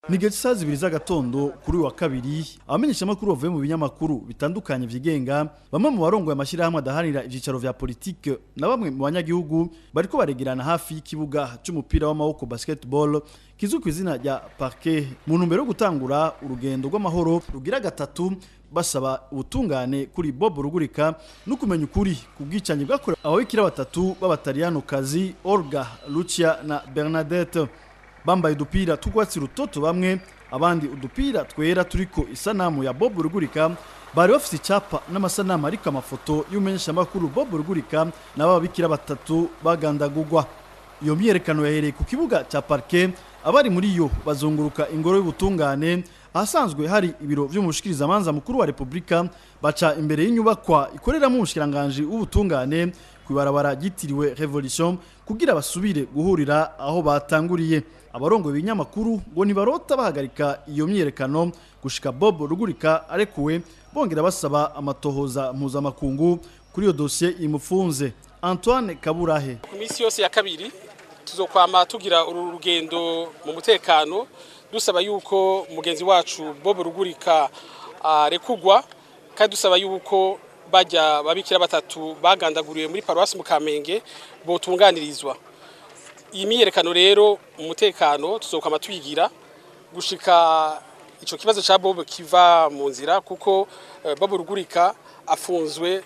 N'igihe cy'isaha 2 z'agatondo kuri wa kabiri abamenyeshamakuru bavuye mu binyamakuru bitandukanye vyigenga bamwe mu barongoye amashyirahamwe adahanira ivyicaro vya politike na bamwe mu banyagihugu bariko baregerana hafi y'ikibuga c'umupira w'amaboko basketball kizwi ku izina rya Parquet mu ntumbero yo gutangura urugendo rw'amahoro rugira gatatu basaba ubutungane kuri Bob Rugurika no kumenya ukuri ku bwicanyi bwakorewe ababikira batatu b'abataliyanokazi Olga, Lucia na Bernadette. Bambaye udupira tw'urwatsi rutoto bamwe abandi udupira twera turiko isanamu ya Bob Rugurika bari bafite icyapa n'amasanamu ariko amafoto y'umumenyeshamakuru Bob Rugurika n'ababikira batatu bagandagurwa. Iyo myerekano yahereye ku kibuga cya Parquet, abari muri yo bazunguruka ingoro y'ubutungane ahasanzwe hari ibiro vy'umushikirizamanza mukuru wa Republika, baca imbere y'inyubakwa ikoreramo umushikiranganje w'ubutungane kwibarabara gitiriwe Revolution kugira basubire guhurira aho batanguriye. Abarongo b'ibinyamakuru ngo nibarota bahagarika iyo myerekano gushika Bob Rugurika arekuwe, bongera basaba amatohoza mpuzamakungu kuri iyo dossier imufunze. Antoine Kaburahe: ku minsi yose ya kabiri tuzokwama tugira uru rugendo mu mutekano dusaba yuko mugenzi wacu Bob Rugurika arekugwa, kandi dusaba yuko bajya babikira batatu bagandaguriwe muri Paroisse mu Kamenge botunganirizwa. Iyi myerekano rero umutekano tuzokwama tuyigira gushika ico kibazo ca Bob kiva mu nzira, kuko Bob Rugurika afunzwe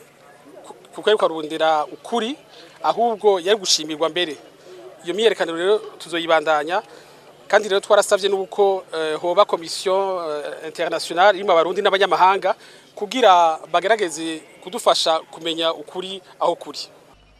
kuko ariko arondera ukuri, ahubwo yari gushimirwa mbere. Iyo myerekano rero tuzoyibandanya, kandi rero twarasavye nuko hoba commission internationale irimo abarundi n'abanyamahanga kugira bagerageze kudufasha kumenya ukuri aho kuri.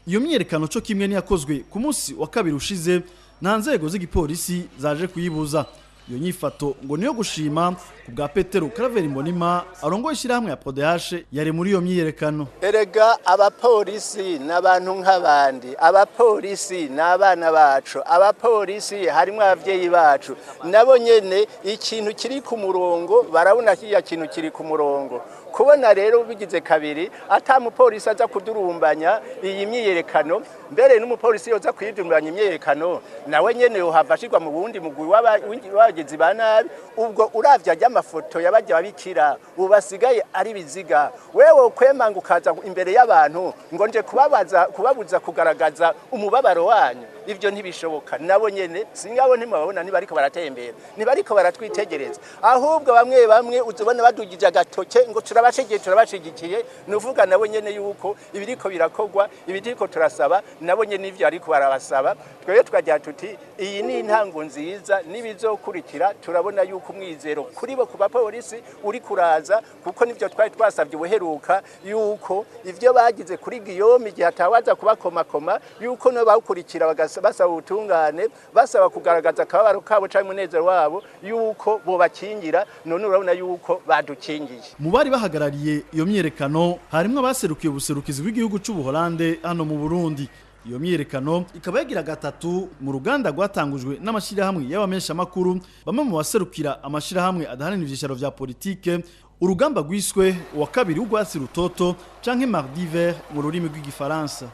Iyo myerekano cyo kimwe niyakozwe ku munsi wa kabiri ushize nta nzego z'igipolisi zaje kuyibuza. Iyo nyifato ngo niyo gushima ku bwa Petero Claver Mbonima arongoye ishyirahamwe ya PRODH yari muri iyo myerekano. Erega abapolisi n'abantu nk'abandi, abapolisi n'abana bacu, abapolisi harimo abavyeyi bacu, nabo nyene ikintu kiri ku murongo barabona kiya kintu kiri ku murongo. Kubona rero bigize kabiri ata mupolisi aza kudurumbanya iyi myerekano, mbere n'umupolisi yoza kwidumbanya imyerekano nawe nyene yohavashirwa mu bundi mugwi w'abagizi ba nabi. Ubwo uravya amafoto yabajya babikira ubasigaye ari biziga, wewe kwemanga ukaza imbere y'abantu ngo nje kubabuza kugaragaza umubabaro wanyu, ivyo ntibishoboka. Nabo nyene singabo ntimabona nibariko baratembera, nibariko baratwitegereza, ahubwo bamwe uzobona badugije agatoke ngo turabashigikiye, nuvuga nabo nyene yuko ibiriko birakogwa, ibiriko turasaba nabo nyene ivyo ariko barabasaba. Twebwe twajya tuti iyi ni intango nziza, nibizokurikira turabona yuko umwizero kuri bo kuba polisi uri kuraza, kuko nivyo twari twasavye ubuheruka yuko ivyo bagize kuri Guillaume igihe atawaza kubakomakoma yuko no bawukurikira basaba ubutungane, basaba kugaragaza akababaro kabo cyangwa umunezero wabo yuko bo bakingira. None urabona yuko badukingiye. Mu bari bahagarariye iyo myerekano harimo abaserukiye ubuserukizi bw'igihugu cy'u Buholande hano mu Burundi. Iyo myerekano ikaba yagira gatatu mu ruganda rwatangujwe n'amashyirahamwe y'abamenyeshamakuru, bamwe mu baserukira amashirahamwe adahanira ivyicaro vya politike, urugamba rwiswe wa kabiri w'urwatsi rutoto canke Mardi Vert mu rurimi rw'igifaransa.